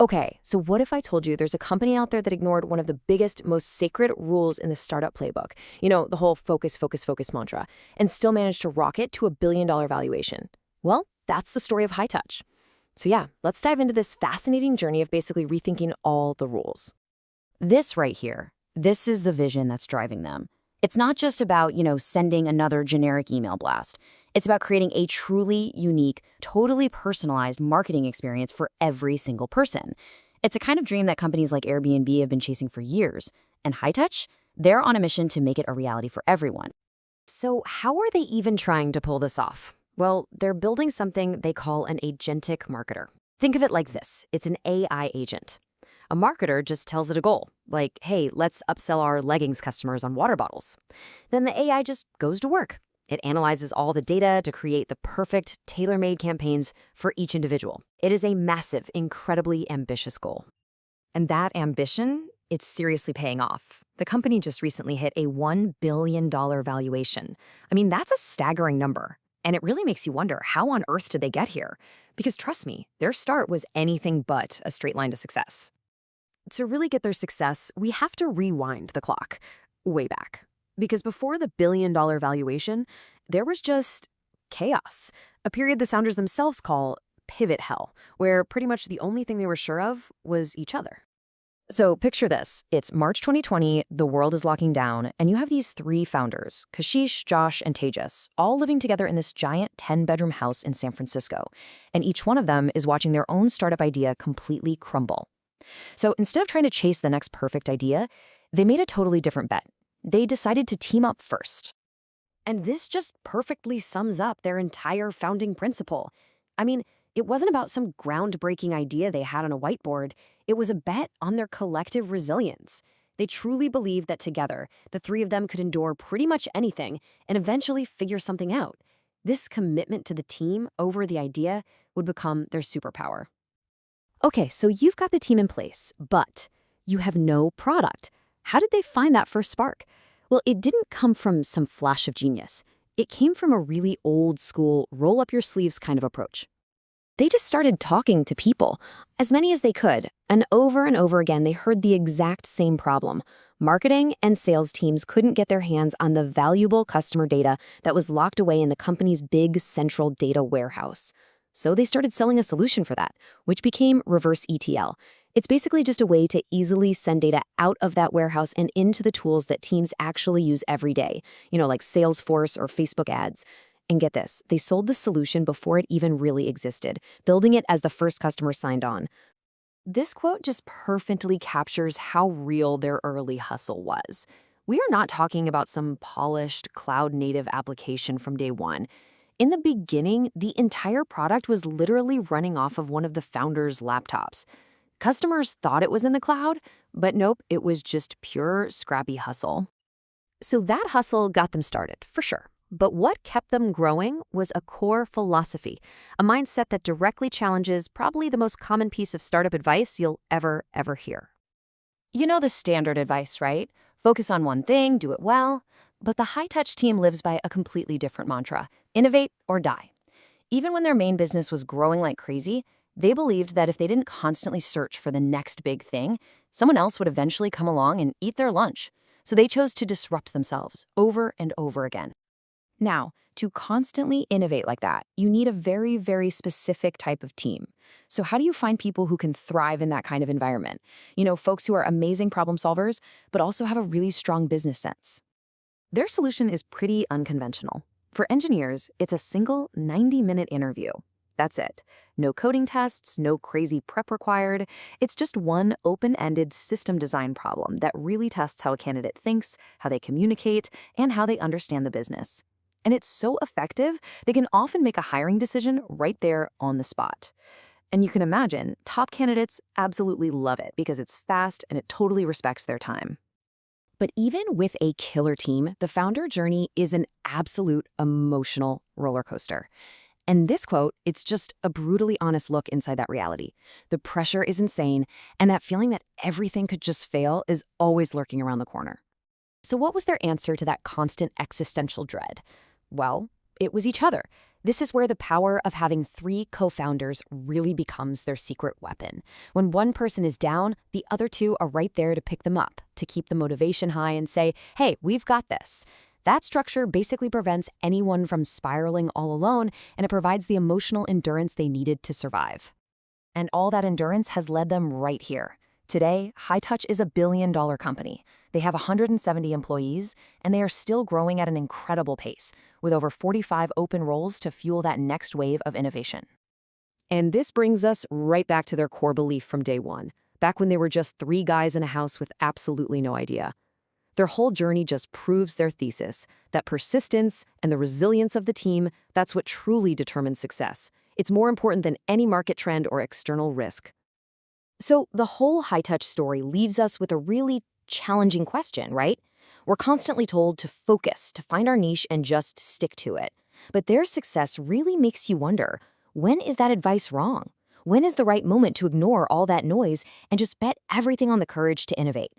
Okay, so what if I told you there's a company out there that ignored one of the biggest, most sacred rules in the startup playbook? The whole focus, focus, focus mantra, and still managed to rocket to $1 billion valuation? Well, that's the story of Hightouch. So yeah, let's dive into this fascinating journey of basically rethinking all the rules. This right here, this is the vision that's driving them. It's not just about, sending another generic email blast. It's about creating a truly unique, totally personalized marketing experience for every single person. It's a kind of dream that companies like Airbnb have been chasing for years. And Hightouch, they're on a mission to make it a reality for everyone. So how are they even trying to pull this off? Well, they're building something they call an agentic marketer. Think of it like this. It's an AI agent. A marketer just tells it a goal, like, hey, let's upsell our leggings customers on water bottles. Then the AI just goes to work. It analyzes all the data to create the perfect, tailor-made campaigns for each individual. It is a massive, incredibly ambitious goal. And that ambition, it's seriously paying off. The company just recently hit a $1 billion valuation. I mean, that's a staggering number. And it really makes you wonder, how on earth did they get here? Because trust me, their start was anything but a straight line to success. To really get their success, we have to rewind the clock way back. Because before the billion-dollar valuation, there was just chaos, a period the founders themselves call pivot hell, where pretty much the only thing they were sure of was each other. So picture this. It's March 2020, the world is locking down, and you have these three founders, Kashish, Josh, and Tejas, all living together in this giant 10-bedroom house in San Francisco. And each one of them is watching their own startup idea completely crumble. So instead of trying to chase the next perfect idea, they made a totally different bet. They decided to team up first. And this just perfectly sums up their entire founding principle. I mean, it wasn't about some groundbreaking idea they had on a whiteboard. It was a bet on their collective resilience. They truly believed that together, the three of them could endure pretty much anything and eventually figure something out. This commitment to the team over the idea would become their superpower. Okay, so you've got the team in place, but you have no product. How did they find that first spark? Well, it didn't come from some flash of genius. It came from a really old school, roll up your sleeves kind of approach. They just started talking to people, as many as they could, and over again they heard the exact same problem. Marketing and sales teams couldn't get their hands on the valuable customer data that was locked away in the company's big central data warehouse. So they started selling a solution for that, which became reverse ETL. It's basically just a way to easily send data out of that warehouse and into the tools that teams actually use every day, like Salesforce or Facebook ads. And get this, they sold the solution before it even really existed, building it as the first customer signed on. This quote just perfectly captures how real their early hustle was. We are not talking about some polished cloud-native application from day one. In the beginning, the entire product was literally running off of one of the founders' laptops. Customers thought it was in the cloud, but nope, it was just pure scrappy hustle. So that hustle got them started, for sure. But what kept them growing was a core philosophy, a mindset that directly challenges probably the most common piece of startup advice you'll ever hear. You know the standard advice, right? Focus on one thing, do it well. But the Hightouch team lives by a completely different mantra: innovate or die. Even when their main business was growing like crazy, they believed that if they didn't constantly search for the next big thing, someone else would eventually come along and eat their lunch. So they chose to disrupt themselves over and over again. Now, to constantly innovate like that, you need a very specific type of team. So how do you find people who can thrive in that kind of environment? Folks who are amazing problem solvers, but also have a really strong business sense. Their solution is pretty unconventional. For engineers, it's a single 90-minute interview. That's it. No coding tests, no crazy prep required. It's just one open-ended system design problem that really tests how a candidate thinks, how they communicate, and how they understand the business. And it's so effective, they can often make a hiring decision right there on the spot. And you can imagine, top candidates absolutely love it because it's fast and it totally respects their time. But even with a killer team, the founder journey is an absolute emotional roller coaster. And this quote, it's just a brutally honest look inside that reality. The pressure is insane, and that feeling that everything could just fail is always lurking around the corner. So what was their answer to that constant existential dread? Well, it was each other. This is where the power of having 3 co-founders really becomes their secret weapon. When one person is down, the other 2 are right there to pick them up, to keep the motivation high and say, hey, we've got this. That structure basically prevents anyone from spiraling all alone, and it provides the emotional endurance they needed to survive. And all that endurance has led them right here. Today, Hightouch is a billion-dollar company. They have 170 employees, and they are still growing at an incredible pace, with over 45 open roles to fuel that next wave of innovation. And this brings us right back to their core belief from day one, back when they were just 3 guys in a house with absolutely no idea. Their whole journey just proves their thesis, that persistence and the resilience of the team, that's what truly determines success. It's more important than any market trend or external risk. So the whole Hightouch story leaves us with a really challenging question, right? We're constantly told to focus, to find our niche and just stick to it. But their success really makes you wonder, when is that advice wrong? When is the right moment to ignore all that noise and just bet everything on the courage to innovate?